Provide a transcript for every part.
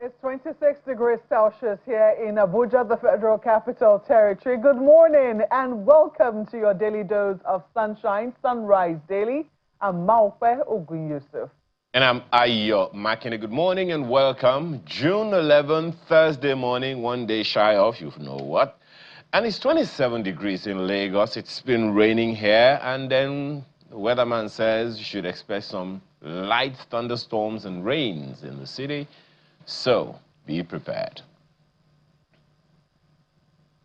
It's 26 degrees Celsius here in Abuja, the Federal Capital Territory. Good morning and welcome to your daily dose of sunshine, Sunrise Daily. I'm Maupe Ogun Yusuf. And I'm Ayo Makine. Good morning and welcome. June 11th, Thursday morning, one day shy of, you know what. And it's 27 degrees in Lagos. It's been raining here, and then the weatherman says you should expect some light thunderstorms and rains in the city. So, be prepared.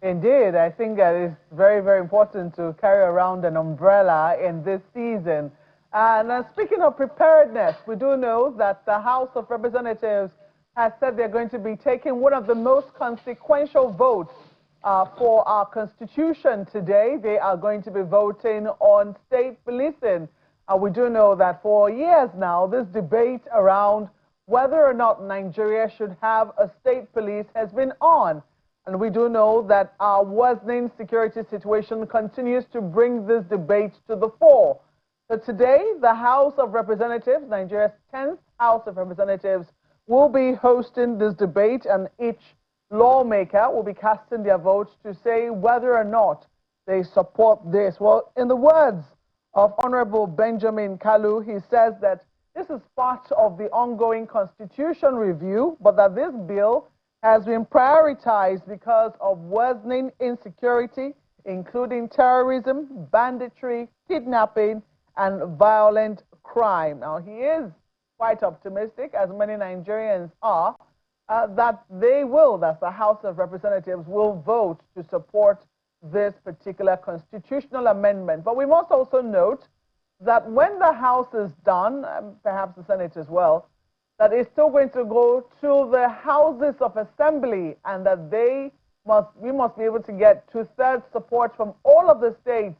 Indeed, I think that it's very, very important to carry around an umbrella in this season. And speaking of preparedness, we do know that the House of Representatives has said they're going to be taking one of the most consequential votes for our Constitution today. They are going to be voting on state policing. We do know that for years now, this debate around whether or not Nigeria should have a state police has been on. And we do know that our worsening security situation continues to bring this debate to the fore. So today, the House of Representatives, Nigeria's 10th House of Representatives, will be hosting this debate, and each lawmaker will be casting their votes to say whether or not they support this. Well, in the words of Honorable Benjamin Kalu, he says that this is part of the ongoing constitution review, but that this bill has been prioritized because of worsening insecurity, including terrorism, banditry, kidnapping, and violent crime. Now, he is quite optimistic, as many Nigerians are, that the House of Representatives will vote to support this particular constitutional amendment. But we must also note that when the House is done, and perhaps the Senate as well, that it's still going to go to the Houses of Assembly, and that we must be able to get 2/3 support from all of the states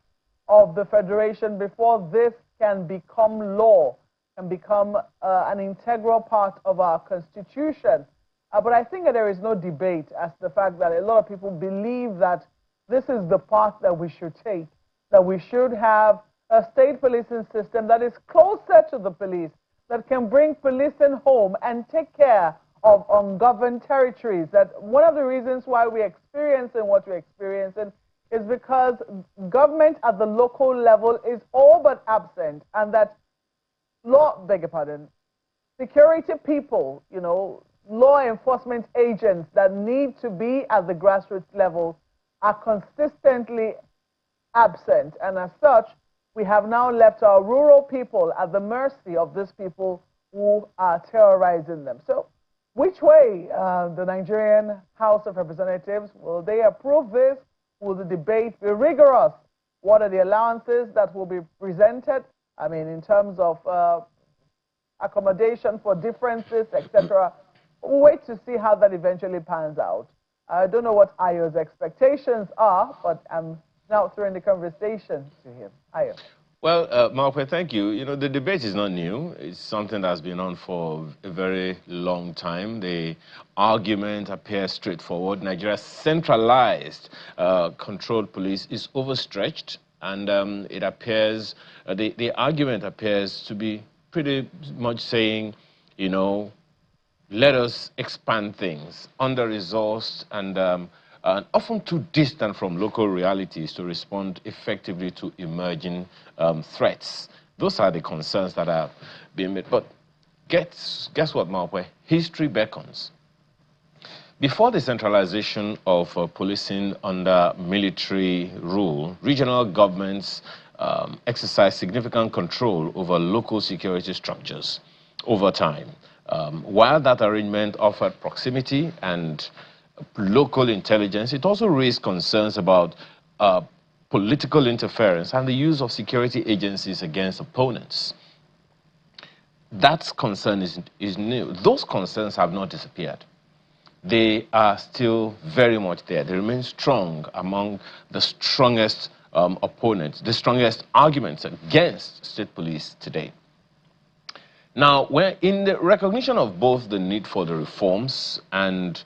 of the Federation before this can become law, can become an integral part of our Constitution. But I think that there is no debate as to the fact that a lot of people believe that this is the path that we should take, that we should have a state policing system that is closer to the police, that can bring policing home and take care of ungoverned territories. That one of the reasons why we're experiencing what we're experiencing is because government at the local level is all but absent, and that security people, law enforcement agents that need to be at the grassroots level are consistently absent. And as such, we have now left our rural people at the mercy of these people who are terrorizing them. So which way the Nigerian House of Representatives, will they approve this? Will the debate be rigorous? What are the allowances that will be presented? I mean, in terms of accommodation for differences, etc. We'll wait to see how that eventually pans out. I don't know what Ayo's expectations are, but I'm now throwing the conversation to him. Ayo. Well, Maupe, thank you. The debate is not new. It's something that's been on for a very long time. The argument appears straightforward. Nigeria's centralized controlled police is overstretched, and it appears, the argument appears to be pretty much saying, let us expand things, under-resourced and often too distant from local realities to respond effectively to emerging threats. Those are the concerns that are being made. But guess what, Maupe? History beckons. Before the centralization of policing under military rule, regional governments exercised significant control over local security structures over time. While that arrangement offered proximity and local intelligence, it also raised concerns about political interference and the use of security agencies against opponents. That concern is new. Those concerns have not disappeared. They are still very much there. They remain strong among the strongest opponents, the strongest arguments against state police today. Now, in the recognition of both the need for the reforms and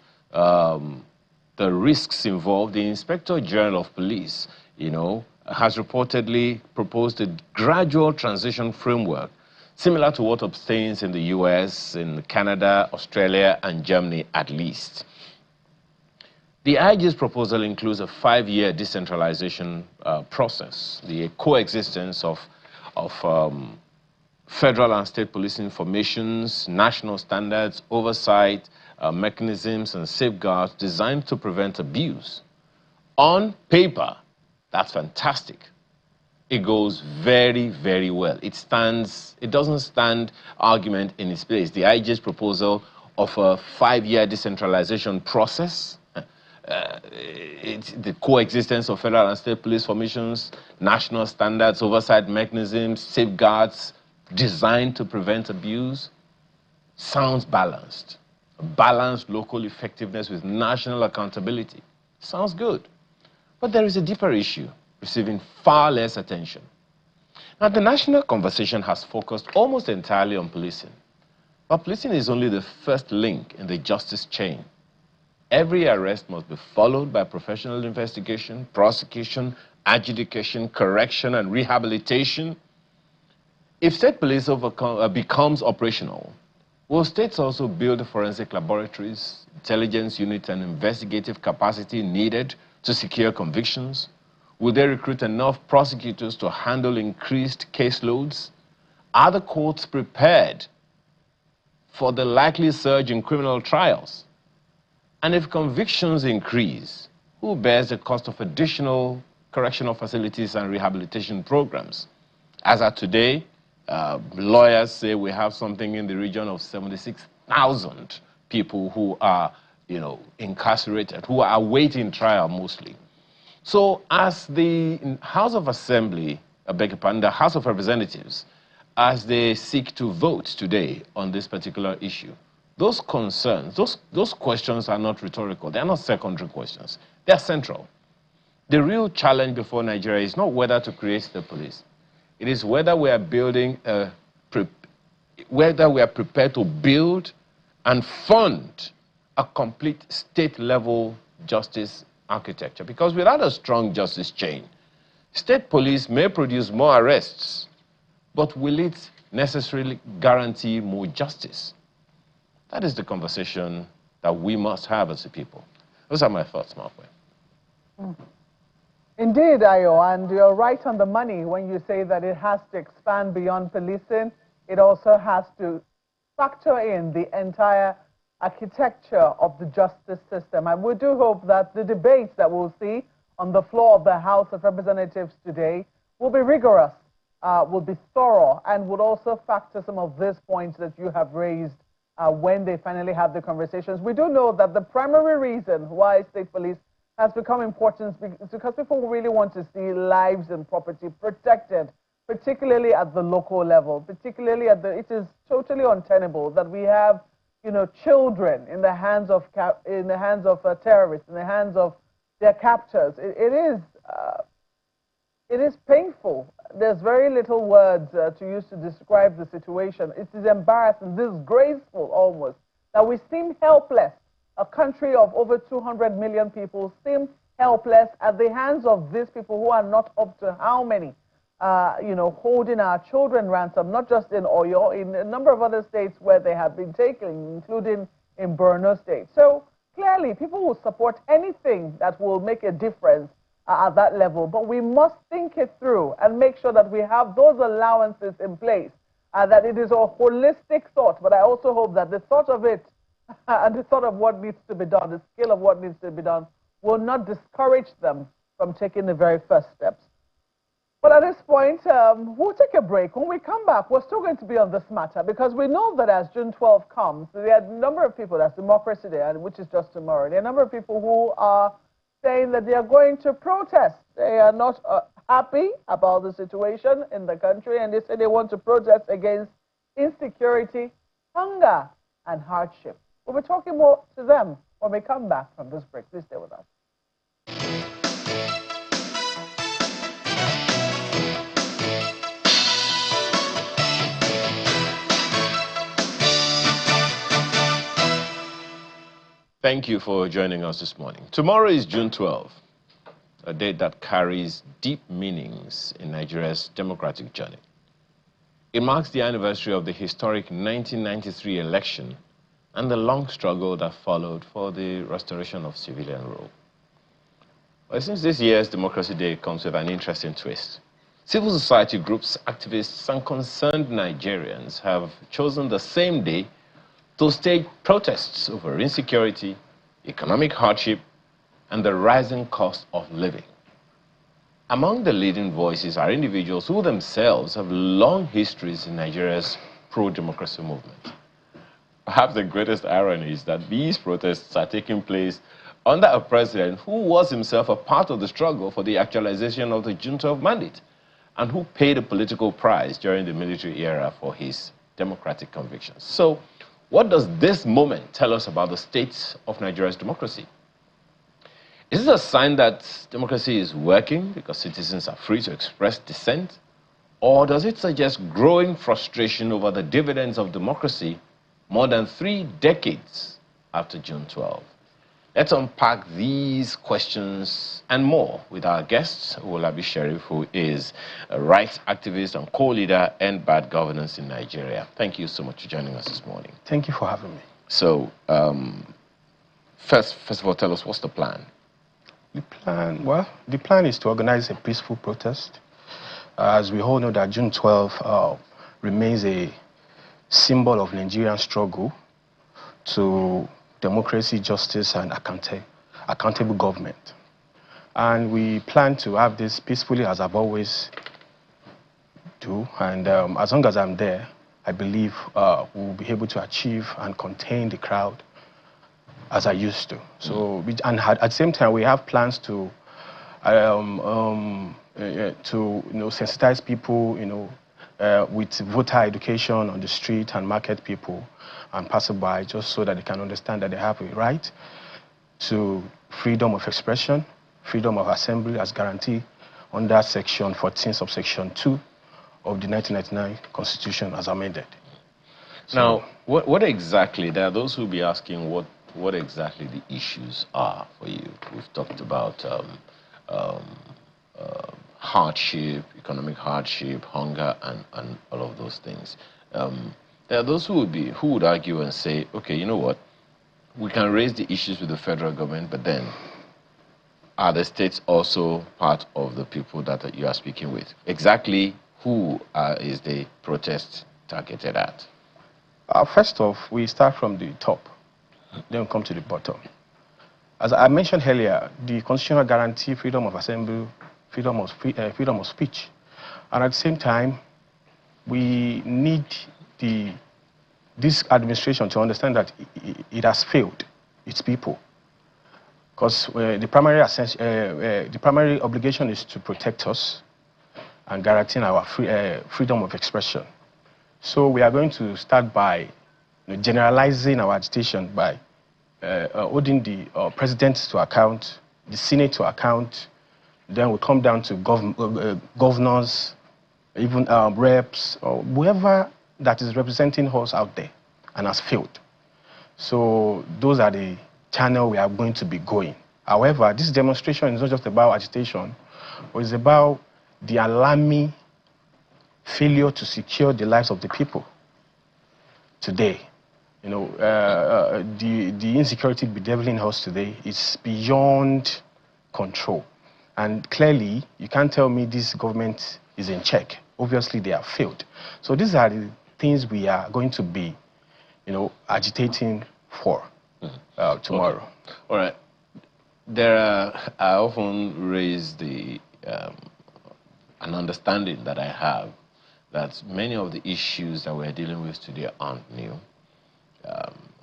the risks involved, the Inspector General of Police, has reportedly proposed a gradual transition framework similar to what obtains in the US, in Canada, Australia, and Germany at least. The IG's proposal includes a 5-year decentralization process, the coexistence of federal and state policing formations, national standards, oversight, mechanisms, and safeguards designed to prevent abuse. On paper, that's fantastic. It goes very, very well. It doesn't stand argument in its place. The IG's proposal of a 5-year decentralization process, the coexistence of federal and state police formations, national standards, oversight mechanisms, safeguards designed to prevent abuse, sounds balanced. Balanced local effectiveness with national accountability. Sounds good. But there is a deeper issue receiving far less attention. Now, the national conversation has focused almost entirely on policing. But policing is only the first link in the justice chain. Every arrest must be followed by professional investigation, prosecution, adjudication, correction, and rehabilitation. If state police becomes operational, will states also build forensic laboratories, intelligence units, and investigative capacity needed to secure convictions? Will they recruit enough prosecutors to handle increased caseloads? Are the courts prepared for the likely surge in criminal trials? And if convictions increase, who bears the cost of additional correctional facilities and rehabilitation programs? As of today, lawyers say we have something in the region of 76,000 people who are, incarcerated, who are awaiting trial mostly. So as the House of Assembly, the House of Representatives, as they seek to vote today on this particular issue, those concerns, those questions are not rhetorical. They are not secondary questions. They are central. The real challenge before Nigeria is not whether to create the police. It is whether we are prepared to build and fund a complete state-level justice architecture. Because without a strong justice chain, state police may produce more arrests, but will it necessarily guarantee more justice? That is the conversation that we must have as a people. Those are my thoughts, Mark. Indeed, Ayo, and you're right on the money when you say that it has to expand beyond policing. It also has to factor in the entire architecture of the justice system. And we do hope that the debates that we'll see on the floor of the House of Representatives today will be rigorous, will be thorough, and would also factor some of these points that you have raised when they finally have the conversations. We do know that the primary reason why state police has become important is because people really want to see lives and property protected, particularly at the local level, particularly it is totally untenable that we have, children in the hands of terrorists, in the hands of their captors. It is painful. There's very little words to use to describe the situation. It is embarrassing, disgraceful almost, that we seem helpless. A country of over 200 million people seem helpless at the hands of these people who are not up to how many, holding our children ransom, not just in Oyo, in a number of other states where they have been taken, including in Borno State. So clearly, people will support anything that will make a difference at that level, but we must think it through and make sure that we have those allowances in place, that it is a holistic thought, but I also hope that the thought of it and the thought of what needs to be done, the scale of what needs to be done, will not discourage them from taking the very first steps. But at this point, we'll take a break. When we come back, we're still going to be on this matter because we know that as June 12 comes, there are a number of people, that's Democracy Day, which is just tomorrow, there are a number of people who are saying that they are going to protest. They are not happy about the situation in the country, and they say they want to protest against insecurity, hunger, and hardship. We'll be talking more to them when we come back from this break. Please stay with us. Thank you for joining us this morning. Tomorrow is June 12, a date that carries deep meanings in Nigeria's democratic journey. It marks the anniversary of the historic 1993 election and the long struggle that followed for the restoration of civilian rule. But since this year's Democracy Day comes with an interesting twist, civil society groups, activists, and concerned Nigerians have chosen the same day to stage protests over insecurity, economic hardship, and the rising cost of living. Among the leading voices are individuals who themselves have long histories in Nigeria's pro-democracy movement. Perhaps the greatest irony is that these protests are taking place under a president who was himself a part of the struggle for the actualization of the junta mandate and who paid a political price during the military era for his democratic convictions. So, what does this moment tell us about the state of Nigeria's democracy? Is this a sign that democracy is working because citizens are free to express dissent? Or does it suggest growing frustration over the dividends of democracy more than 3 decades after June 12? Let's unpack these questions and more with our guest, Olabi Sheriff, who is a rights activist and co-leader End Bad Governance in Nigeria. Thank you so much for joining us this morning. Thank you for having me. So, first of all, tell us, what's the plan? The plan is to organize a peaceful protest. As we all know that June 12 remains a symbol of Nigerian struggle to democracy, justice, and accountable government. And we plan to have this peacefully, as I've always do. And as long as I'm there, I believe we'll be able to achieve and contain the crowd as I used to. So, and at the same time, we have plans to sensitize people, with voter education on the street and market people and passerby, just so that they can understand that they have a right to freedom of expression, freedom of assembly as guaranteed under Section 14, subsection 2 of the 1999 Constitution as amended. So, now, what exactly, there are those who will be asking what exactly the issues are for you. We've talked about hardship, economic hardship, hunger, and all of those things. There are those who would argue and say, okay, you know what, we can raise the issues with the federal government, but then are the states also part of the people that you are speaking with? Exactly who is the protest targeted at? First off, we start from the top, then we come to the bottom. As I mentioned earlier, the constitutional guarantee freedom of assembly, freedom of speech. And at the same time, we need this administration to understand that it has failed its people. Because the primary obligation is to protect us and guarantee our freedom of expression. So we are going to start by generalizing our agitation by holding the president to account, the Senate to account. Then we come down to governors, even reps, or whoever that is representing us out there and has failed. So those are the channel we are going to be going. However, this demonstration is not just about agitation, but it's about the alarming failure to secure the lives of the people today. The insecurity bedeviling us today is beyond control. And clearly, you can't tell me this government is in check. Obviously, they have failed. So these are the things we are going to be, agitating for tomorrow. Okay. All right. I often raise an understanding that I have that many of the issues that we're dealing with today aren't new.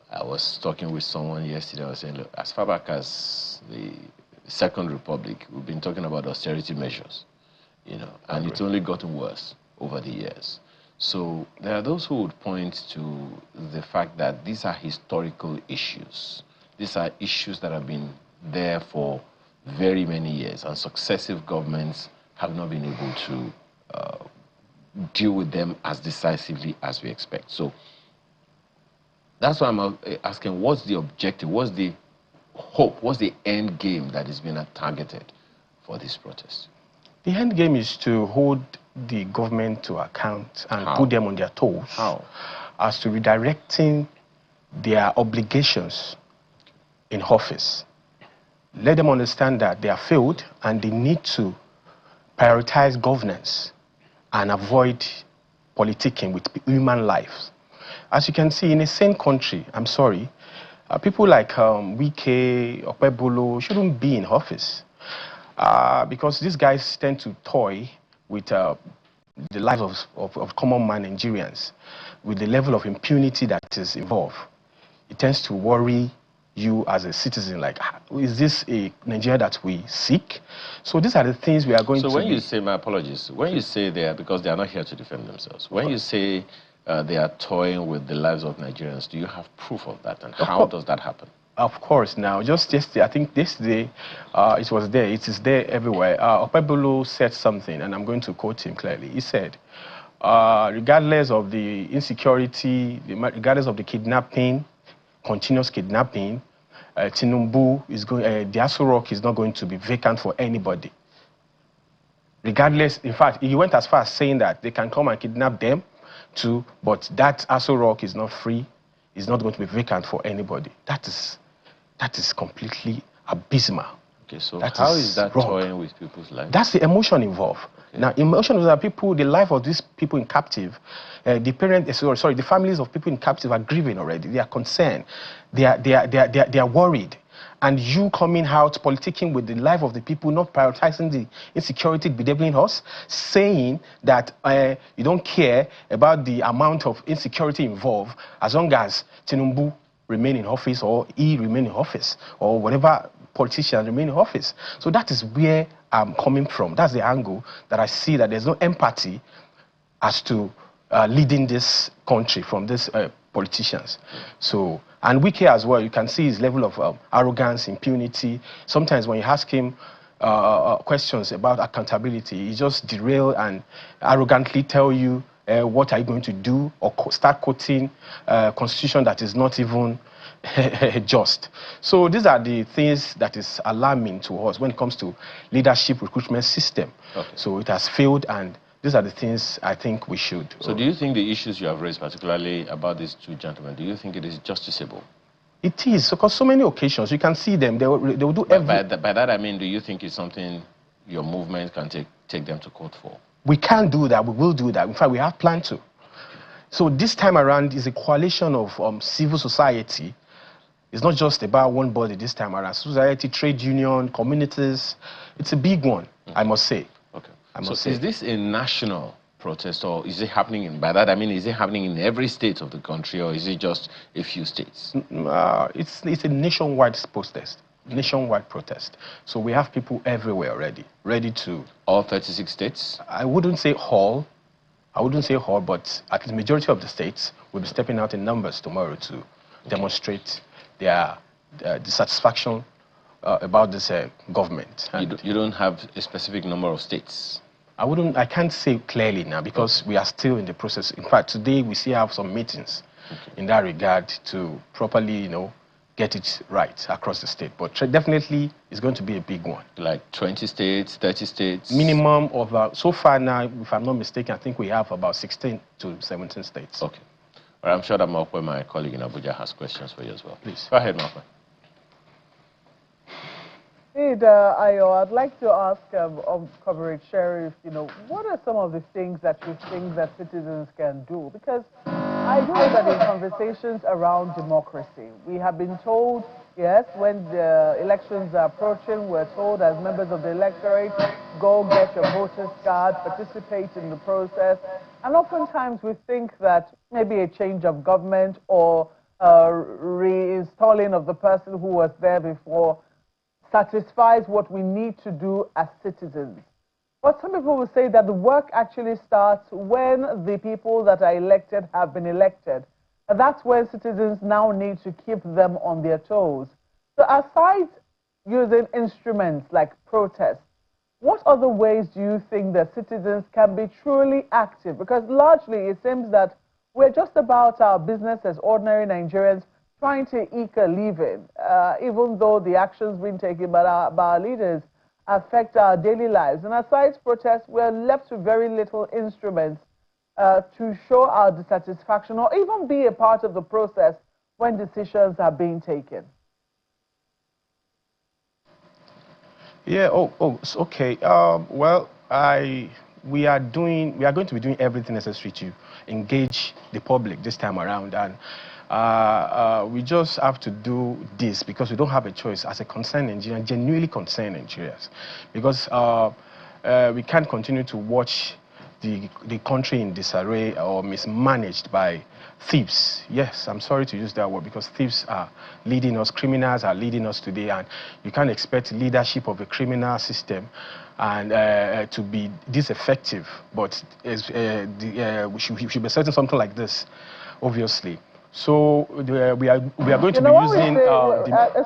I was talking with someone yesterday. I was saying, look, as far back as the Second Republic, we've been talking about austerity measures, and it's only gotten worse over the years. So there are those who would point to the fact that these are historical issues. These are issues that have been there for very many years, and successive governments have not been able to deal with them as decisively as we expect. So that's why I'm asking, what's the objective, what's the hope, what's the end game that is being targeted for this protest? The end game is to hold the government to account and How? put them on their toes. How? As to redirecting their obligations in office. Let them understand that they are failed and they need to prioritize governance and avoid politicking with human lives. As you can see, in a sane country, I'm sorry, people like Wike, Okpebolo shouldn't be in office because these guys tend to toy with the lives of common man Nigerians, with the level of impunity that is involved. It tends to worry you as a citizen, like, is this a Nigeria that we seek? So these are the things we are going to So when you say, my apologies, when you say they are, because they are not here to defend themselves, when you say they are toying with the lives of Nigerians, do you have proof of that? And how does that happen? Of course. Now, just yesterday, I think this day, it was there. It is there everywhere. Okpebolo said something, and I'm going to quote him clearly. He said, regardless of the insecurity, regardless of the kidnapping, continuous kidnapping, Tinubu is going, the Aso Rock is not going to be vacant for anybody. Regardless, in fact, he went as far as saying that they can come and kidnap them too, but that Aso Rock is not free, is not going to be vacant for anybody. That is completely abysmal. Okay, so how is that toying with people's lives? That's the emotion involved. Okay. Now, emotion is that people, the life of these people in captive, the families of people in captive are grieving already. They are concerned. They are worried. And you coming out politicking with the life of the people, not prioritizing the insecurity bedeviling us, saying that you don't care about the amount of insecurity involved as long as Tinubu remain in office or he remain in office or whatever politicians remain in office. So that is where I'm coming from. That's the angle that I see, that there's no empathy as to leading this country from these politicians. So, and Wike as well, you can see his level of arrogance, impunity. Sometimes when you ask him questions about accountability, he just derail and arrogantly tell you what are you going to do, or start quoting constitution that is not even just. So these are the things that is alarming to us when it comes to leadership recruitment system. Okay. So it has failed, and these are the things I think we should. So do you think the issues you have raised, particularly about these two gentlemen, do you think it is justiciable? It is, because so many occasions you can see them, they will do everything. By that I mean, do you think it's something your movement can take them to court for? We can do that, we will do that. In fact, we have planned to. So this time around is a coalition of civil society. It's not just about one body this time around. Society, trade union, communities. It's a big one, I must say. Okay. Is this a national protest, or is it happening in, by that I mean, is it happening in every state of the country, or is it just a few states? It's a nationwide protest. Nationwide protest. So we have people everywhere already, ready to... All 36 states? I wouldn't say all. I wouldn't say all, but at the majority of the states will be stepping out in numbers tomorrow to demonstrate their dissatisfaction about this government. You don't have a specific number of states? I can't say clearly now, because we are still in the process. In fact, today we still have some meetings in that regard to properly, get it right across the state. But definitely it's going to be a big one. Like 20 states, 30 states? Minimum of, so far now, if I'm not mistaken, I think we have about 16 to 17 states. Okay. Well, I'm sure that Mokwe, my colleague in Abuja, has questions for you as well. Please. Go ahead, Mokwe. Ayo, I'd like to ask Comrade Sheriff, what are some of the things that you think that citizens can do? Because I know that in conversations around democracy, we have been told, yes, when the elections are approaching, we're told as members of the electorate, go get your voter's card, participate in the process. And oftentimes we think that maybe a change of government or reinstalling of the person who was there before satisfies what we need to do as citizens. But some people will say that the work actually starts when the people that are elected have been elected. And that's when citizens now need to keep them on their toes. So aside using instruments like protest, what other ways do you think that citizens can be truly active? Because largely it seems that we're just about our business as ordinary Nigerians, trying to eke a living, even though the actions being taken by our leaders affect our daily lives. And aside protests, we're left with very little instruments to show our dissatisfaction or even be a part of the process when decisions are being taken. Yeah. Okay. Well, we are going to be doing everything necessary to engage the public this time around, and we just have to do this because we don't have a choice as a concerned Nigerian, genuinely concerned Nigerians, because we can't continue to watch the country in disarray or mismanaged by thieves. Yes, I'm sorry to use that word because thieves are leading us, criminals are leading us today, and you can't expect leadership of a criminal system and to be this effective. But we should be setting something like this, obviously. So we are going to be using.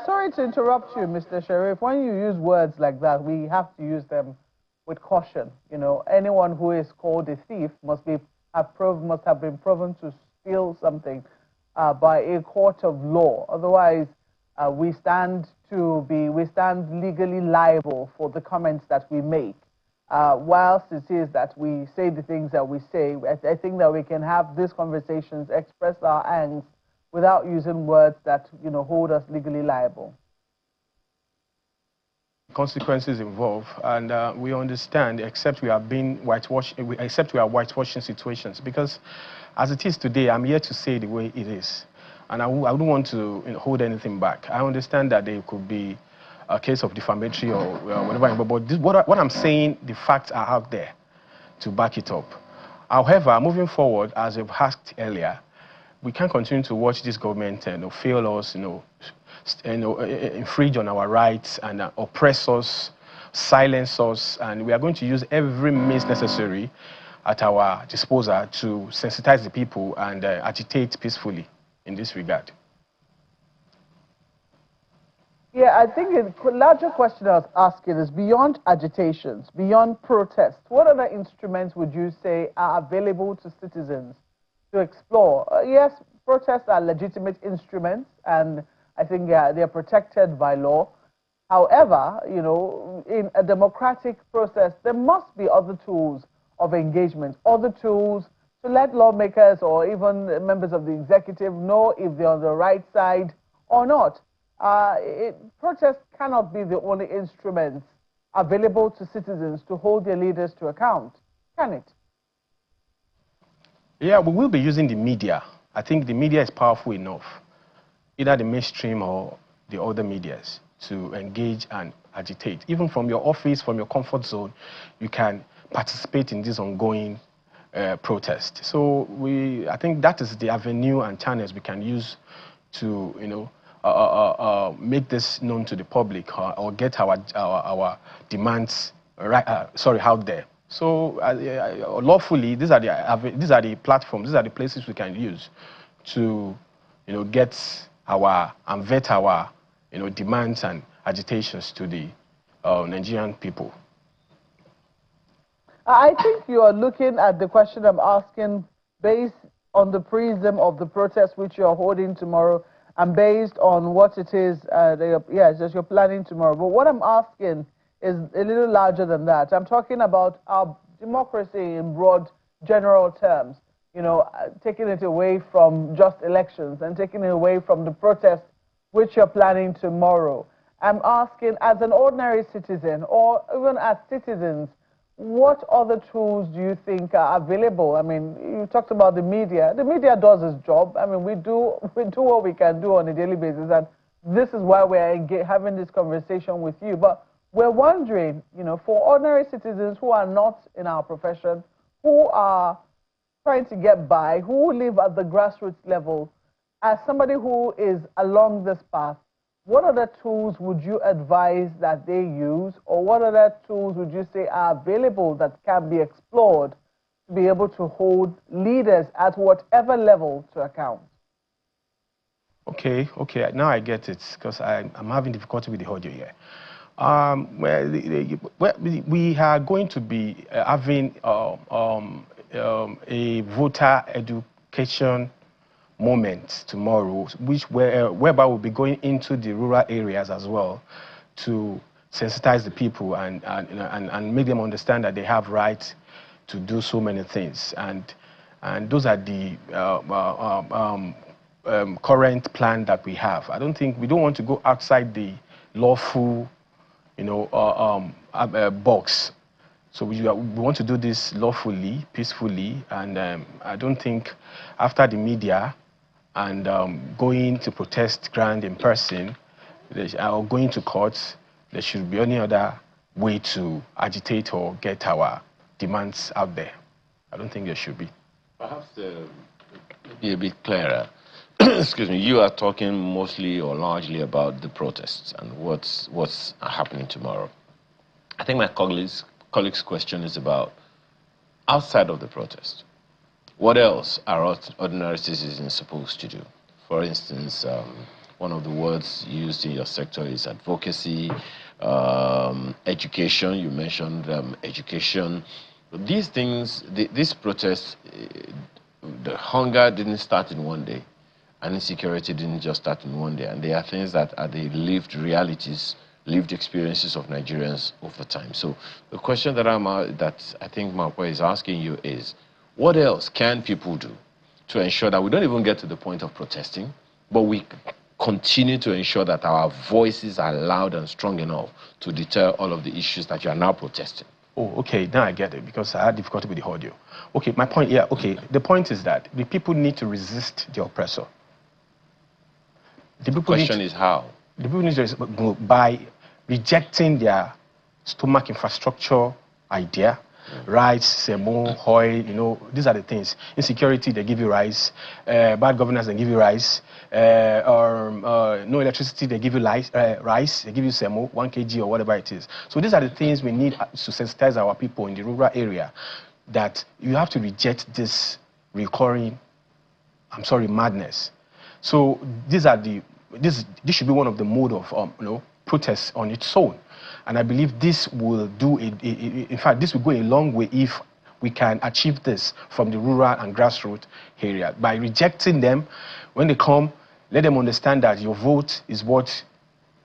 Sorry to interrupt you, Mr. Sheriff. When you use words like that, we have to use them with caution. You know, anyone who is called a thief must have been proven to steal something by a court of law. Otherwise, we stand legally liable for the comments that we make. Whilst it is that we say the things that we say, I think that we can have these conversations, express our angst without using words that, you know, hold us legally liable. Consequences involved, and we understand, except we are being whitewashed, except we are whitewashing situations, because as it is today, I'm here to say the way it is, and I don't want to, you know, hold anything back. I understand that there could be a case of defamatory or whatever, but what I'm saying, the facts are out there to back it up. However, moving forward, as you've asked earlier, we can't continue to watch this government and fail us, infringe on our rights and oppress us, silence us, and we are going to use every means necessary at our disposal to sensitize the people and agitate peacefully in this regard. Yeah, I think the larger question I was asking is beyond agitations, beyond protests, what other instruments would you say are available to citizens to explore? Yes, protests are legitimate instruments, and I think they're protected by law. However, you know, in a democratic process, there must be other tools of engagement, other tools to let lawmakers or even members of the executive know if they're on the right side or not. Protest cannot be the only instruments available to citizens to hold their leaders to account, can it? Yeah, we will be using the media. I think the media is powerful enough, either the mainstream or the other medias, to engage and agitate. Even from your office, from your comfort zone, you can participate in this ongoing protest. So I think that is the avenue and channels we can use to, you know, make this known to the public or get our demands out there. So lawfully, these are the platforms, these are the places we can use to, you know, get and vet our, you know, demands and agitations to the Nigerian people. I think you are looking at the question I'm asking based on the prism of the protest which you're holding tomorrow and based on what it is, you're planning tomorrow. But what I'm asking is a little larger than that. I'm talking about our democracy in broad general terms, you know, taking it away from just elections and taking it away from the protest which you're planning tomorrow. I'm asking, as an ordinary citizen or even as citizens, what other tools do you think are available? I mean, you talked about the media. The media does its job. I mean, we do what we can do on a daily basis, and this is why we're having this conversation with you. But we're wondering, you know, for ordinary citizens who are not in our profession, who are trying to get by, who live at the grassroots level, as somebody who is along this path, what other tools would you advise that they use, or what other tools would you say are available that can be explored to be able to hold leaders at whatever level to account? Okay, now I get it, because I'm having difficulty with the audio here. We are going to be having a voter education moment tomorrow, whereby we'll be going into the rural areas as well to sensitize the people and make them understand that they have rights to do so many things. And those are the current plan that we have. We don't want to go outside the lawful, box. So we want to do this lawfully, peacefully, and I don't think after the media and going to protest ground in person or going to courts, there should be any other way to agitate or get our demands out there. I don't think there should be. Perhaps be a bit clearer. Excuse me, you are talking mostly or largely about the protests and what's happening tomorrow. I think my colleague's question is about outside of the protest. What else are ordinary citizens supposed to do? For instance, one of the words used in your sector is advocacy, education. You mentioned education. These things, these protests, the hunger didn't start in one day, and insecurity didn't just start in one day. And they are things that are the lived realities, lived experiences of Nigerians over time. So the question that I think Mapwe is asking you is, what else can people do to ensure that we don't even get to the point of protesting, but we continue to ensure that our voices are loud and strong enough to deter all of the issues that you are now protesting? Oh, okay, now I get it, because I had difficulty with the audio. Okay, my point, yeah, okay. The point is that the people need to resist the oppressor. The question is how? The people need to resist by rejecting their stomach infrastructure idea. Rice, semo, oil, these are the things. Insecurity, they give you rice. Bad governance, they give you rice. No electricity, they give you rice. They give you semo, 1 kg or whatever it is. So these are the things we need to sensitize our people in the rural area, that you have to reject this recurring, madness. So this should be one of the mode of protests on its own. And I believe this will in fact, this will go a long way if we can achieve this from the rural and grassroots area. By rejecting them, when they come, let them understand that your vote is what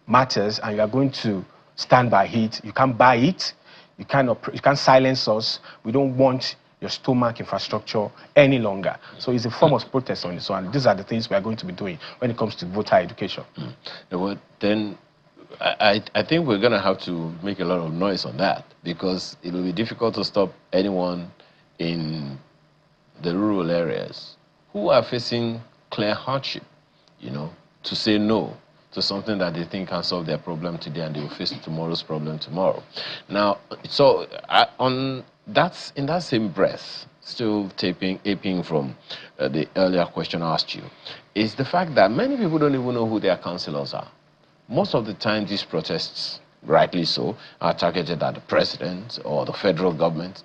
matters and you are going to stand by it. You can't buy it. You can't silence us. We don't want your stomach infrastructure any longer. So it's a form of protest on this one. And these are the things we are going to be doing when it comes to voter education. Well, then I think we're going to have to make a lot of noise on that, because it will be difficult to stop anyone in the rural areas who are facing clear hardship, to say no to something that they think can solve their problem today, and they will face tomorrow's problem tomorrow. Now, so in that same breath, still aping from the earlier question I asked you, is the fact that many people don't even know who their councillors are. Most of the time, these protests, rightly so, are targeted at the president or the federal government.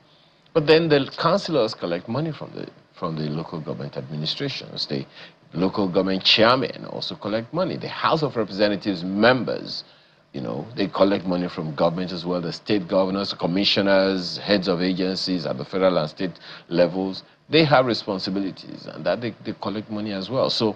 But then the councillors collect money from the local government administrations. The local government chairmen also collect money. The House of Representatives members, they collect money from government as well. The state governors, commissioners, heads of agencies at the federal and state levels, they have responsibilities, and that they collect money as well. So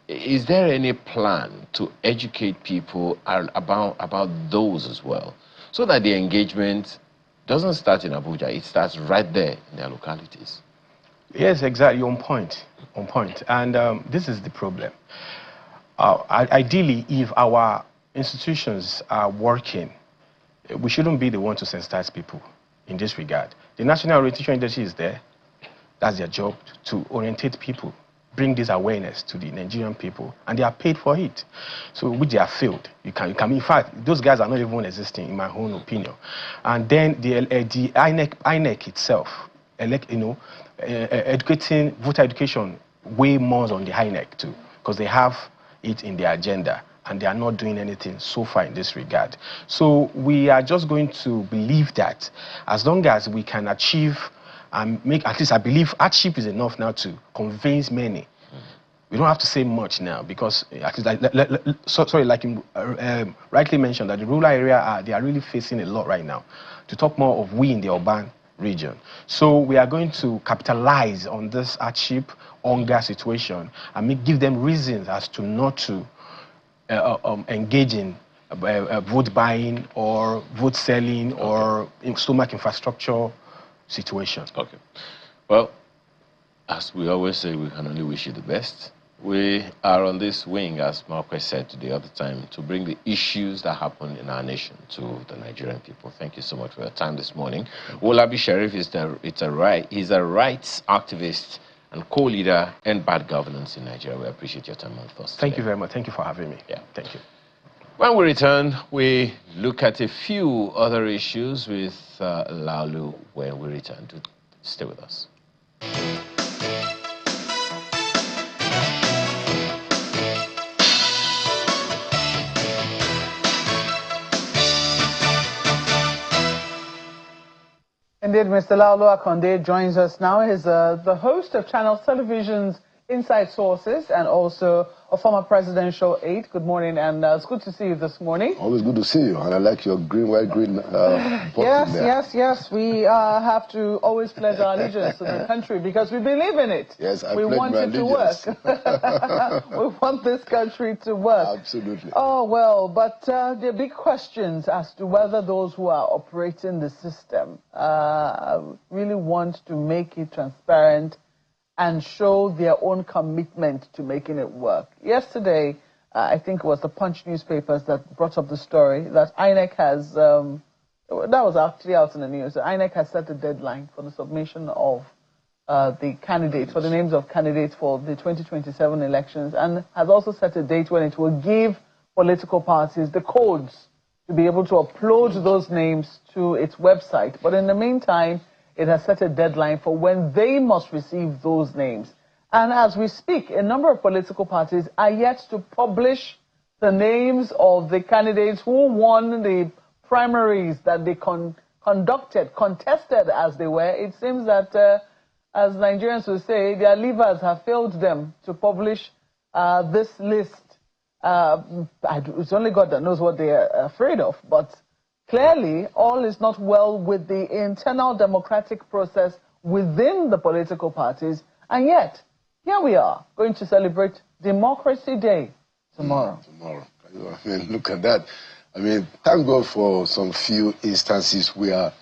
is there any plan to educate people about those as well, so that the engagement doesn't start in Abuja, it starts right there in their localities? Yes, exactly, on point. And this is the problem. Ideally, if our institutions are working, we shouldn't be the one to sensitize people in this regard. The National Orientation Agency is there. That's their job, to orientate people, bring this awareness to the Nigerian people, and they are paid for it. So which they have failed. You can in fact, those guys are not even existing, in my own opinion. And then the INEC itself, educating, voter education, way more on the INEC too, because they have it in their agenda, and they are not doing anything so far in this regard. So we are just going to believe that as long as we can achieve and make, at least I believe hardship is enough now to convince many. We don't have to say much now, because at least like you rightly mentioned, that the rural area they are really facing a lot right now. To talk more of we in the urban region. So we are going to capitalize on this hardship, hunger situation, and give them reasons as to not to engage in vote buying or vote selling or stomach infrastructure situation. Okay. Well, as we always say, we can only wish you the best. We are on this wing, as Marquez said the other time, to bring the issues that happen in our nation to the Nigerian people. Thank you so much for your time this morning. Wolabi Sheriff he's a rights activist and co-leader in bad governance in Nigeria. We appreciate your time with us today. Thank you very much. Thank you for having me. Yeah. Thank you. When we return, we look at a few other issues with Laulu when we return. Stay with us. Indeed, Mr. Laulu Akonde joins us now. He's the host of Channel Television's Inside Sources and also a former presidential aide. Good morning, and it's good to see you this morning. Always good to see you, and I like your green, white, green yes. We have to always pledge our allegiance to the country because we believe in it. Yes, we want it to work. We want this country to work. Absolutely. Oh, well, but there are big questions as to whether those who are operating the system really want to make it transparent and show their own commitment to making it work. Yesterday, I think it was the Punch newspapers that brought up the story that INEC has, that was actually out in the news, INEC has set a deadline for the submission of the candidates, for the names of candidates for the 2027 elections, and has also set a date when it will give political parties the codes to be able to upload those names to its website. But in the meantime, it has set a deadline for when they must receive those names. And as we speak, a number of political parties are yet to publish the names of the candidates who won the primaries that they contested as they were. It seems that, as Nigerians will say, their levers have failed them to publish this list. It's only God that knows what they are afraid of, but clearly, all is not well with the internal democratic process within the political parties, and yet, here we are, going to celebrate Democracy Day tomorrow. Tomorrow. I mean, look at that. I mean, thank God for some few instances where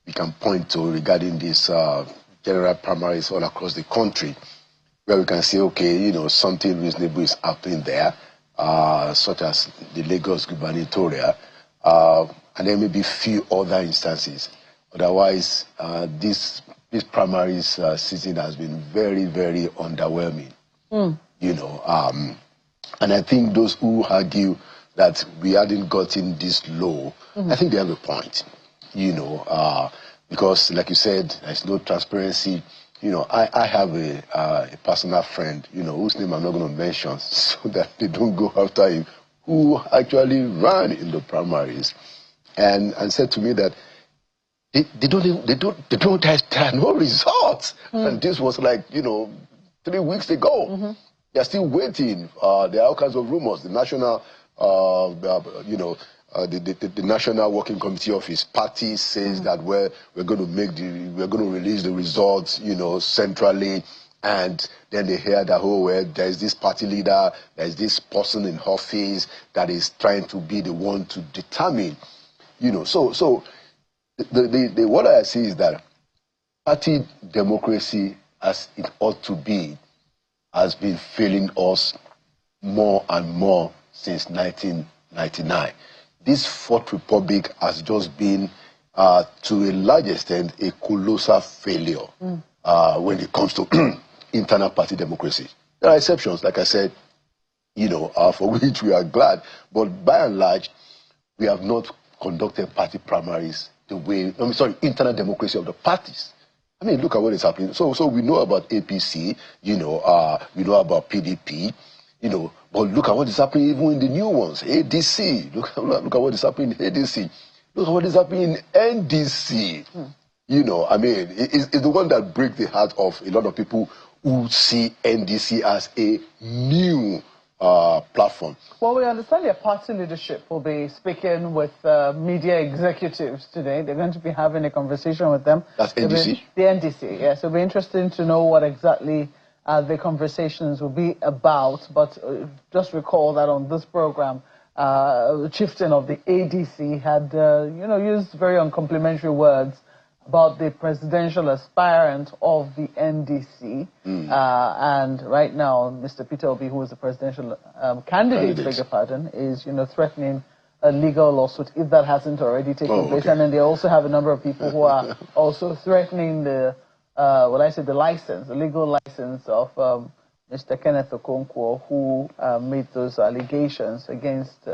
we can point to regarding these general primaries all across the country, where we can say, okay, you know, something reasonable is happening there, such as the Lagos gubernatorial. And there may be few other instances. Otherwise, this primaries season has been very, very underwhelming. You know, and I think those who argue that we hadn't gotten this low, I think they have a point. You know, because like you said, there's no transparency. You know, I have a personal friend, you know, whose name I'm not going to mention, so that they don't go after him, who actually ran in the primaries. And said to me that there are no results. And this was like, you know, 3 weeks ago. They're still waiting. There are all kinds of rumors. The national, the National Working Committee of his party says that we're going to release the results, you know, centrally. And then they hear that, oh, well, there's this party leader, there's this person in office that is trying to be the one to determine. You know, so what I see is that party democracy, as it ought to be, has been failing us more and more since 1999. This Fourth Republic has just been, to a large extent, a colossal failure when it comes to internal party democracy. There are exceptions, like I said, you know, for which we are glad, but by and large, we have not conducted party primaries the way, internal democracy of the parties. I mean, look at what is happening. So we know about APC, you know, we know about PDP, you know, but look at what is happening even in the new ones. ADC, look at what is happening in ADC. Look at what is happening in NDC. You know, I mean, it's the one that breaks the heart of a lot of people who see NDC as a new platform. Well, we understand your party leadership will be speaking with media executives today. They're going to be having a conversation with them. That's NDC? The NDC, yes. It'll be interesting to know what exactly the conversations will be about. But just recall that on this program, chieftain of the ADC, had, used very uncomplimentary words about the presidential aspirant of the NDC. And right now, Mr. Peter Obi, who is the presidential candidate, beg your pardon, is, threatening a legal lawsuit if that hasn't already taken place. And then they also have a number of people who are also threatening the, the license, the legal license of Mr. Kenneth Okonkwo, who made those allegations against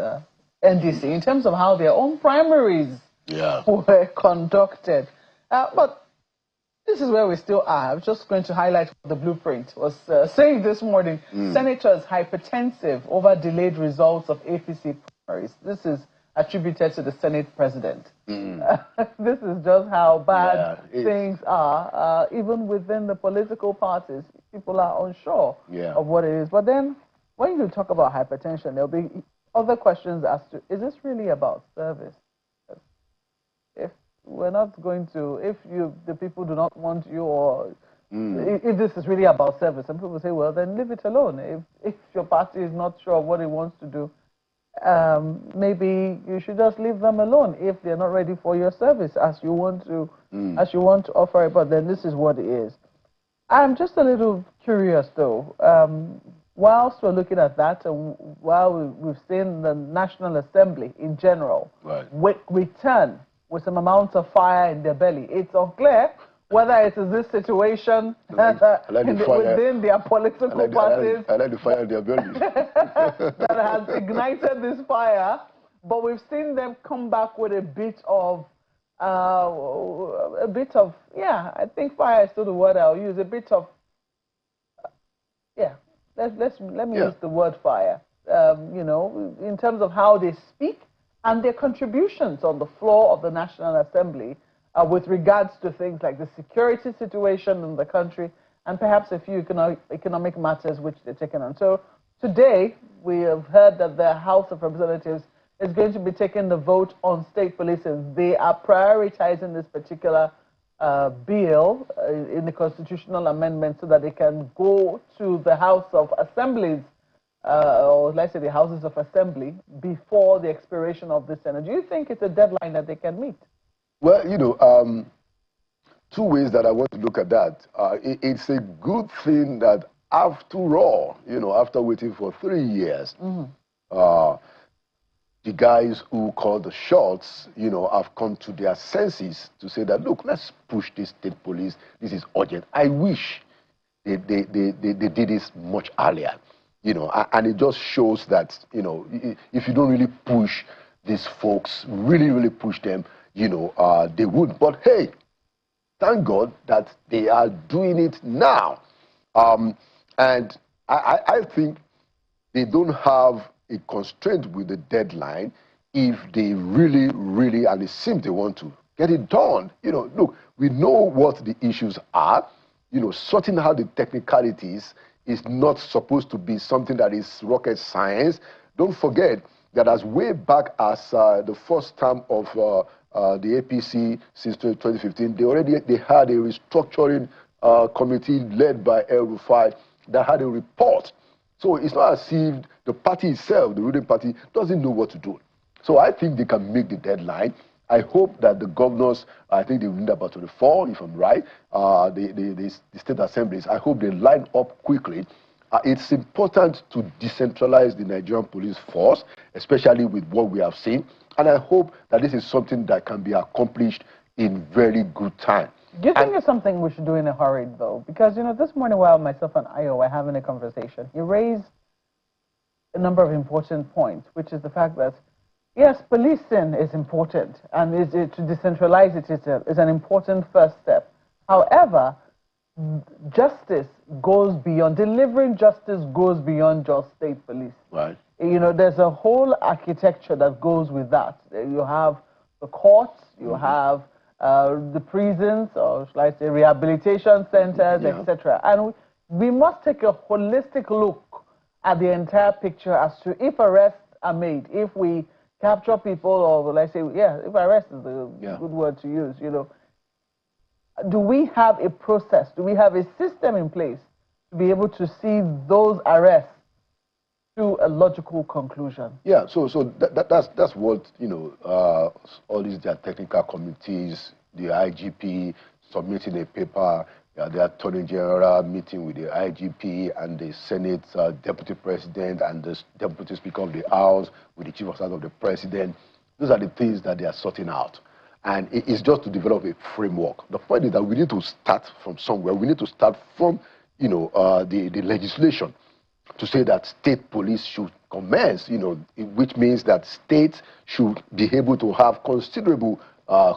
NDC in terms of how their own primaries were conducted. But this is where we still are. I'm just going to highlight what the blueprint was saying this morning. Senators hypertensive over delayed results of APC primaries. This is attributed to the Senate president. This is just how bad things are. Even within the political parties, people are unsure of what it is. But then, when you talk about hypertension, there'll be other questions as to, is this really about service? If we're not going to, if the people do not want you, or if this is really about service, some people say, well, then leave it alone. If your party is not sure what it wants to do, maybe you should just leave them alone if they're not ready for your service as you want to offer it. But then this is what it is. I'm just a little curious, though. Whilst we're looking at that, and while we've seen the National Assembly in general return with some amount of fire in their belly, it's unclear whether it is this situation within their political parties I like the fire in their belly. that has ignited this fire. But we've seen them come back with a bit of, I think fire is still the word I'll use, a bit of, let me use the word fire, in terms of how they speak and their contributions on the floor of the National Assembly with regards to things like the security situation in the country and perhaps a few economic matters which they're taking on. So today, we have heard that the House of Representatives is going to be taking the vote on state policing. They are prioritizing this particular bill in the constitutional amendment so that they can go to the House of Assemblies, or let's say the Houses of Assembly, before the expiration of the Senate. Do you think it's a deadline that they can meet? Well, two ways that I want to look at that. It's a good thing that after all, after waiting for 3 years, the guys who call the shots, have come to their senses to say that, look, let's push this state police. This is urgent. I wish they did this much earlier, and it just shows that, if you don't really push these folks, really push them, they would. But hey, thank God that they are doing it now. And I think they don't have a constraint with the deadline if they really, and it seems they want to get it done. Look, we know what the issues are. Sorting out the technicalities is not supposed to be something that is rocket science. Don't forget that as way back as the first term of the APC since 2015, they had a restructuring committee led by El Rufai that had a report. So it's not as if the party itself, the ruling party, doesn't know what to do. So I think they can make the deadline. I hope that the governors, I think they will need about 24, if I'm right, the state assemblies, I hope they line up quickly. It's important to decentralize the Nigerian police force, especially with what we have seen. And I hope that this is something that can be accomplished in very good time. Do you think it's something we should do in a hurry, though? Because, this morning while myself and Ayo were having a conversation, you raised a number of important points, which is the fact that, yes, policing is important, and to decentralize it is an important first step. However, justice goes beyond, delivering justice goes beyond just state police. Right. There's a whole architecture that goes with that. You have the courts, you have the prisons, or shall I say rehabilitation centers, etc. And we must take a holistic look at the entire picture as to if arrests are made, if we capture people, or let's say, if arrest is a good word to use, do we have a process, do we have a system in place to be able to see those arrests to a logical conclusion? Yeah, so that's what, you know, all these their technical committees, the IGP submitting a paper, the Attorney General meeting with the IGP and the Senate Deputy President and the Deputy Speaker of the House with the Chief of Staff of the President. Those are the things that they are sorting out. And it's just to develop a framework. The point is that we need to start from somewhere. We need to start from, you know, the legislation to say that state police should commence, you know, which means that states should be able to have considerable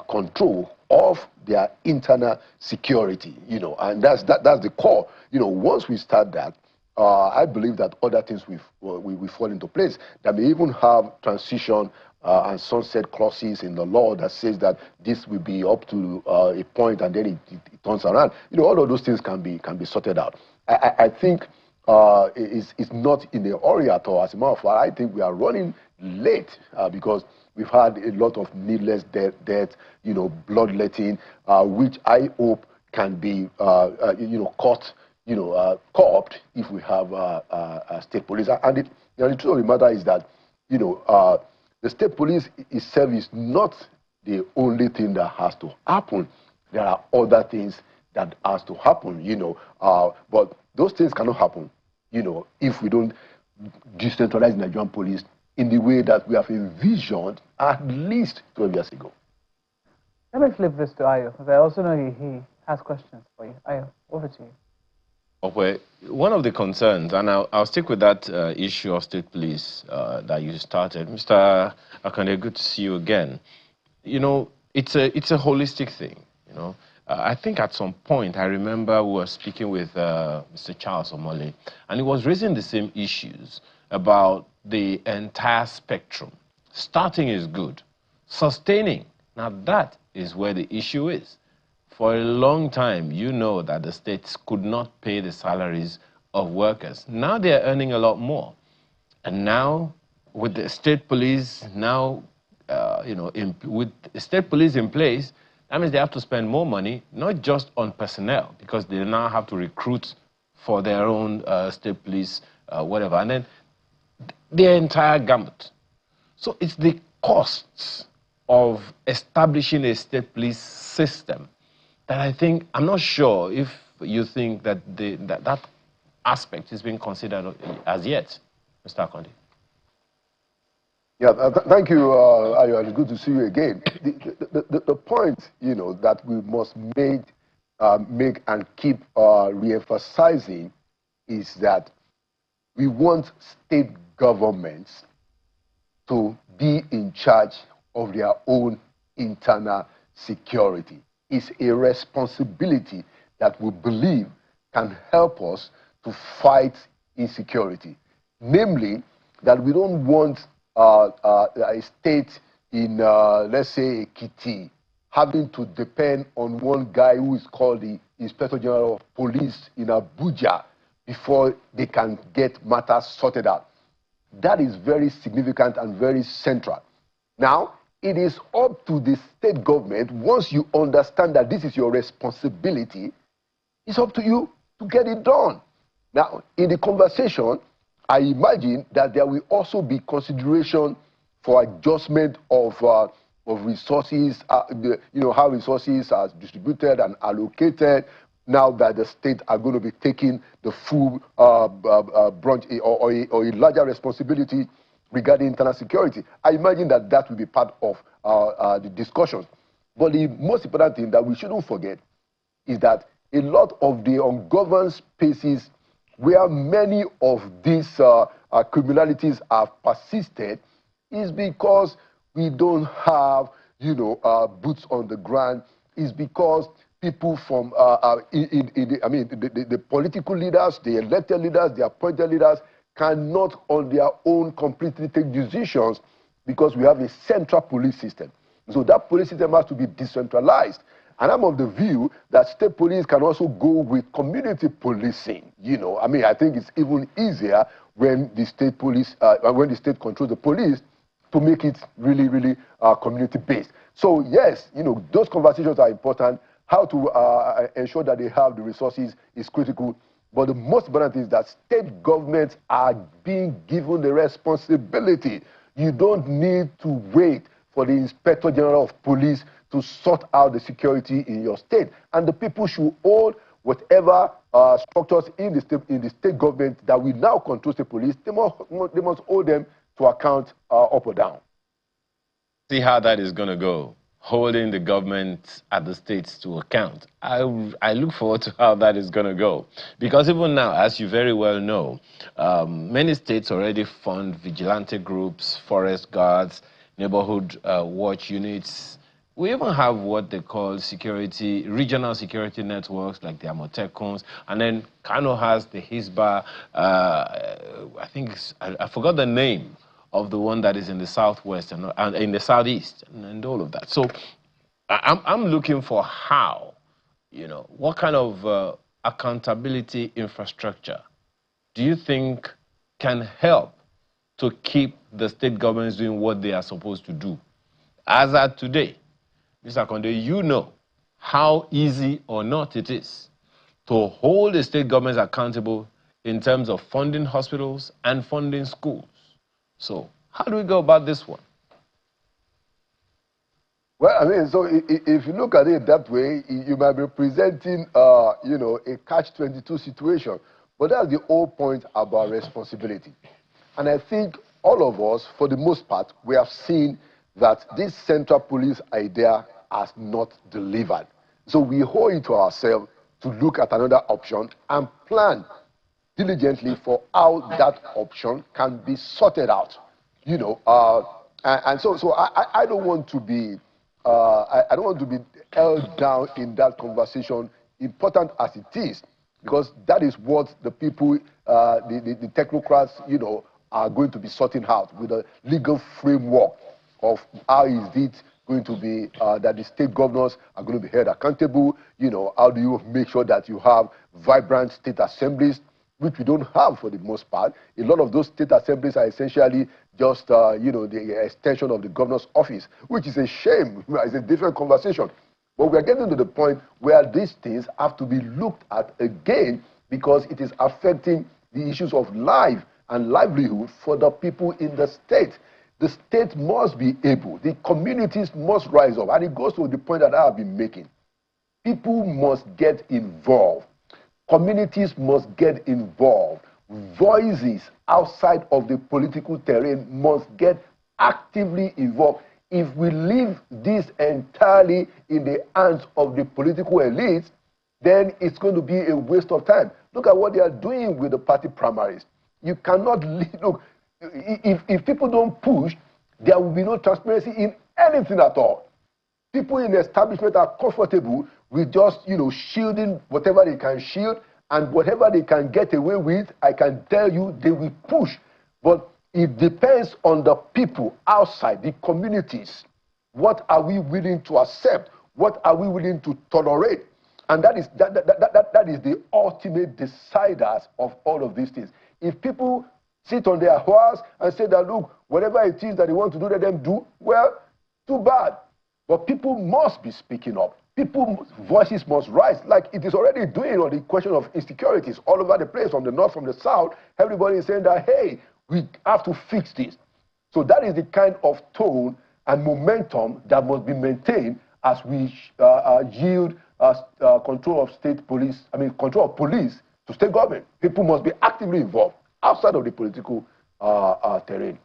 control of their internal security, you know, and that's the core. You know, once we start that, I believe that other things will fall into place. That may even have transition and sunset clauses in the law that says that this will be up to a point and then it turns around. You know, all of those things can be sorted out. I think it's not in the hurry at all. As a matter of fact, I think we are running late because we've had a lot of needless death, you know, bloodletting, which I hope can be, you know, caught, you know, curbed if we have state police. And the truth of the matter is that, you know, the state police itself is not the only thing that has to happen. There are other things that has to happen, you know, but those things cannot happen, you know, if we don't decentralize Nigerian police in the way that we have envisioned at least 12 years ago. Let me flip this to Ayo, because I also know he has questions for you. Ayo, over to you. Okay. One of the concerns, and I'll stick with that issue of state police that you started. Mr. Akande, good to see you again. You know, it's a holistic thing, you know. I think at some point, I remember we were speaking with Mr. Charles Omole, and he was raising the same issues about the entire spectrum. Starting is good. Sustaining, now that is where the issue is. For a long time, you know that the states could not pay the salaries of workers. Now they're earning a lot more. And now, with the state police now, you know, with the state police in place, that means they have to spend more money, not just on personnel, because they now have to recruit for their own state police, whatever. And then the entire gamut. So it's the costs of establishing a state police system that I think, I'm not sure if you think that that aspect is being considered as yet, Mr. Akande. Yeah, thank you, Ayo, and it's good to see you again. The point, you know, that we must make and keep re-emphasizing is that we want state governments to be in charge of their own internal security. It's a responsibility that we believe can help us to fight insecurity. Namely, that we don't want a state in, let's say, Ekiti, having to depend on one guy who is called the Inspector General of Police in Abuja before they can get matters sorted out. That is very significant and very central. Now, it is up to the state government, once you understand that this is your responsibility, it's up to you to get it done. Now, in the conversation, I imagine that there will also be consideration for adjustment of resources, you know, how resources are distributed and allocated now that the state are going to be taking the full brunt or a larger responsibility regarding internal security. I imagine that that will be part of the discussions. But the most important thing that we shouldn't forget is that a lot of the ungoverned spaces where many of these criminalities have persisted is because we don't have, you know, boots on the ground. Is because people from, the political leaders, the elected leaders, the appointed leaders cannot on their own completely take decisions because we have a central police system. So that police system has to be decentralized. And I'm of the view that state police can also go with community policing. You know, I mean, I think it's even easier when the state police, when the state controls the police to make it really, really community-based. So yes, you know, those conversations are important. How to ensure that they have the resources is critical. But the most important thing is that state governments are being given the responsibility. You don't need to wait for the Inspector General of Police to sort out the security in your state. And the people should hold whatever structures in the state government that will now control the police, they must hold them to account up or down. See how that is going to go, holding the government at the states to account. I look forward to how that is going to go. Because even now, as you very well know, many states already fund vigilante groups, forest guards, neighborhood watch units. We even have what they call regional security networks, like the Amotekons, and then Kano has the Hisba, I forgot the name of the one that is in the southwest and in the southeast and all of that. So I'm looking for how, what kind of accountability infrastructure do you think can help to keep the state governments doing what they are supposed to do? As at today, Mr. Konde, you know how easy or not it is to hold the state governments accountable in terms of funding hospitals and funding schools. So how do we go about this one? Well, I mean, so if you look at it that way, you might be presenting, a catch-22 situation. But that's the whole point about responsibility. And I think all of us, for the most part, we have seen that this central police idea has not delivered. So we owe it to ourselves to look at another option and plan diligently for how that option can be sorted out. So I don't want to be I don't want to be held down in that conversation, important as it is, because that is what the people, the technocrats, are going to be sorting out with a legal framework of how is it going to be that the state governors are going to be held accountable. How do you make sure that you have vibrant state assemblies, which we don't have for the most part. A lot of those state assemblies are essentially just, the extension of the governor's office, which is a shame. It's a different conversation. But we are getting to the point where these things have to be looked at again because it is affecting the issues of life and livelihood for the people in the state. The state must be able, the communities must rise up. And it goes to the point that I have been making. People must get involved. Communities must get involved. Voices outside of the political terrain must get actively involved. If we leave this entirely in the hands of the political elites, then it's going to be a waste of time. Look at what they are doing with the party primaries. You cannot look, if people don't push, there will be no transparency in anything at all. People in the establishment are comfortable with just, shielding whatever they can shield, and whatever they can get away with, I can tell you, they will push. But it depends on the people outside, the communities. What are we willing to accept? What are we willing to tolerate? And that is the ultimate deciders of all of these things. If people sit on their horse and say that, look, whatever it is that they want to do, let them do, well, too bad. But people must be speaking up. People's voices must rise, like it is already doing on the question of insecurities all over the place, from the north, from the south. Everybody is saying that, hey, we have to fix this. So that is the kind of tone and momentum that must be maintained as we yield control of control of police to state government. People must be actively involved outside of the political terrain.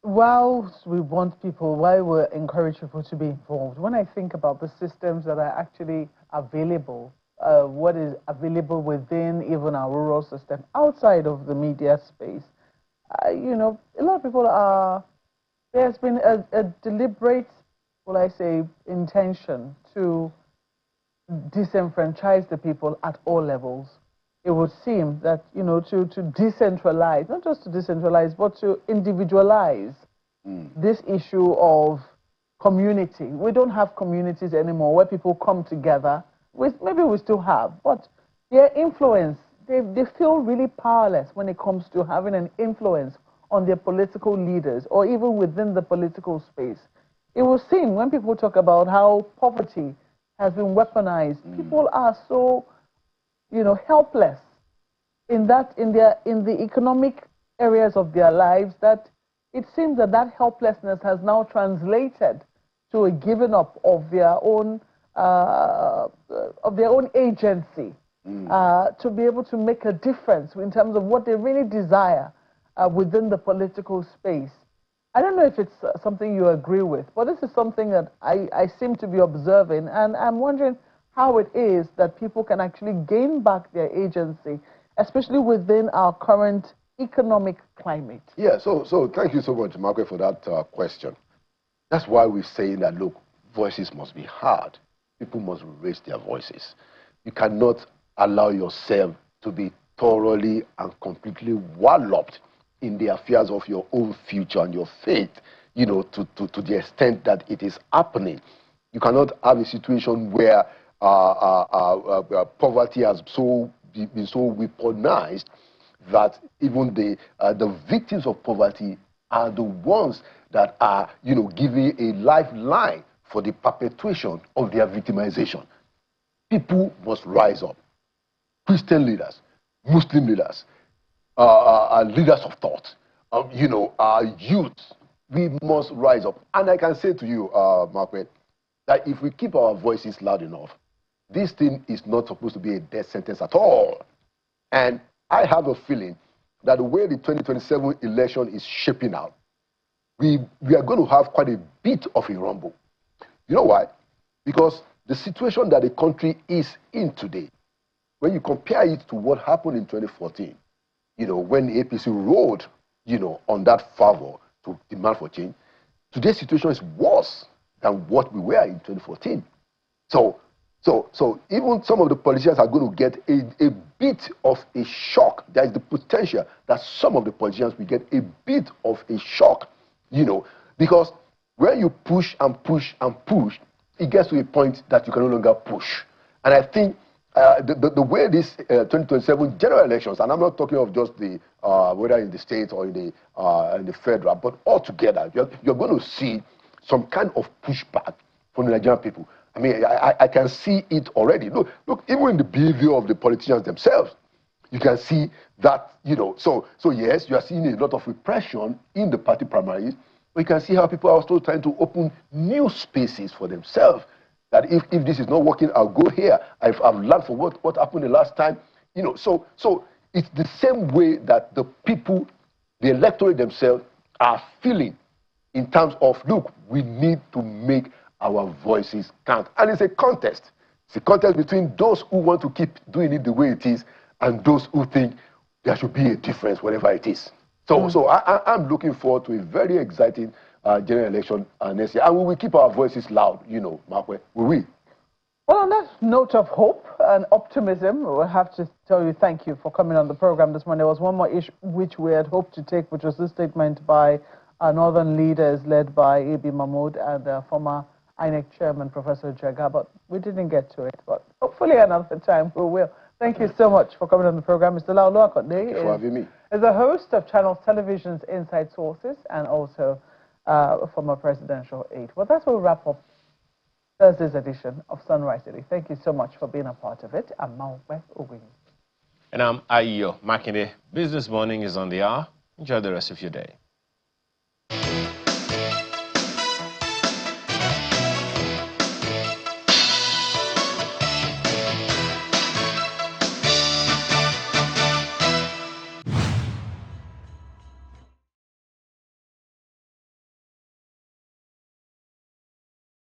While we encourage people to be involved, when I think about the systems that are actually available, what is available within even our rural system, outside of the media space, a lot of people there's been a deliberate, intention to disenfranchise the people at all levels. It would seem that, to decentralize, not just to decentralize, but to individualize this issue of community. We don't have communities anymore where people come together. Maybe we still have, but their influence, they feel really powerless when it comes to having an influence on their political leaders or even within the political space. It would seem when people talk about how poverty has been weaponized, people are so you know, helpless in the economic areas of their lives, that it seems that that helplessness has now translated to a giving up of their own agency to be able to make a difference in terms of what they really desire within the political space. I don't know if it's something you agree with, but this is something that I seem to be observing, and I'm wondering how it is that people can actually gain back their agency, especially within our current economic climate. Yeah, so thank you so much, Margaret, for that question. That's why we're saying that, look, voices must be heard. People must raise their voices. You cannot allow yourself to be thoroughly and completely walloped in the affairs of your own future and your fate, you know, to the extent that it is happening. You cannot have a situation where poverty has been so weaponized that even the victims of poverty are the ones that are, you know, giving a lifeline for the perpetuation of their victimization. People must rise up. Christian leaders, Muslim leaders, leaders of thought, you know, youth, we must rise up. And I can say to you, Margaret, that if we keep our voices loud enough, this thing is not supposed to be a death sentence at all. And I have a feeling that the way the 2027 election is shaping out, we are going to have quite a bit of a rumble. You know why? Because the situation that the country is in today, when you compare it to what happened in 2014, you know, when the APC rolled, you know, on that fervor to demand for change, today's situation is worse than what we were in 2014. So even some of the politicians are going to get a bit of a shock. There is the potential that some of the politicians will get a bit of a shock, you know, because when you push and push and push, it gets to a point that you can no longer push. And I think the way this 2027 general elections, and I'm not talking of just the whether in the state or in the federal, but altogether, you're going to see some kind of pushback from the Nigerian people. I mean, I can see it already. Look, even in the behavior of the politicians themselves, you can see that, you know, so yes, you are seeing a lot of repression in the party primaries, but you can see how people are also trying to open new spaces for themselves. That if this is not working, I'll go here. I've learned from what happened the last time. You know, so it's the same way that the people, the electorate themselves, are feeling in terms of, look, we need to make our voices count. And it's a contest. It's a contest between those who want to keep doing it the way it is and those who think there should be a difference wherever it is. So I'm looking forward to a very exciting general election next year. And we will keep our voices loud, you know, Markwe. Will we? Well, on that note of hope and optimism, we'll have to tell you thank you for coming on the program this morning. There was one more issue which we had hoped to take, which was this statement by our northern leaders led by A.B. Mahmoud and former INEC chairman, Professor Jaga, but we didn't get to it. But hopefully another time we will. Thank you so much for coming on the program. Mr. Laulu Akonde is the host of Channels Television's Inside Sources and also former presidential aide. Well, that's where we wrap up Thursday's edition of Sunrise Daily. Thank you so much for being a part of it. I'm Maupe Owini. And I'm Ayo Makinde. Business Morning is on the hour. Enjoy the rest of your day.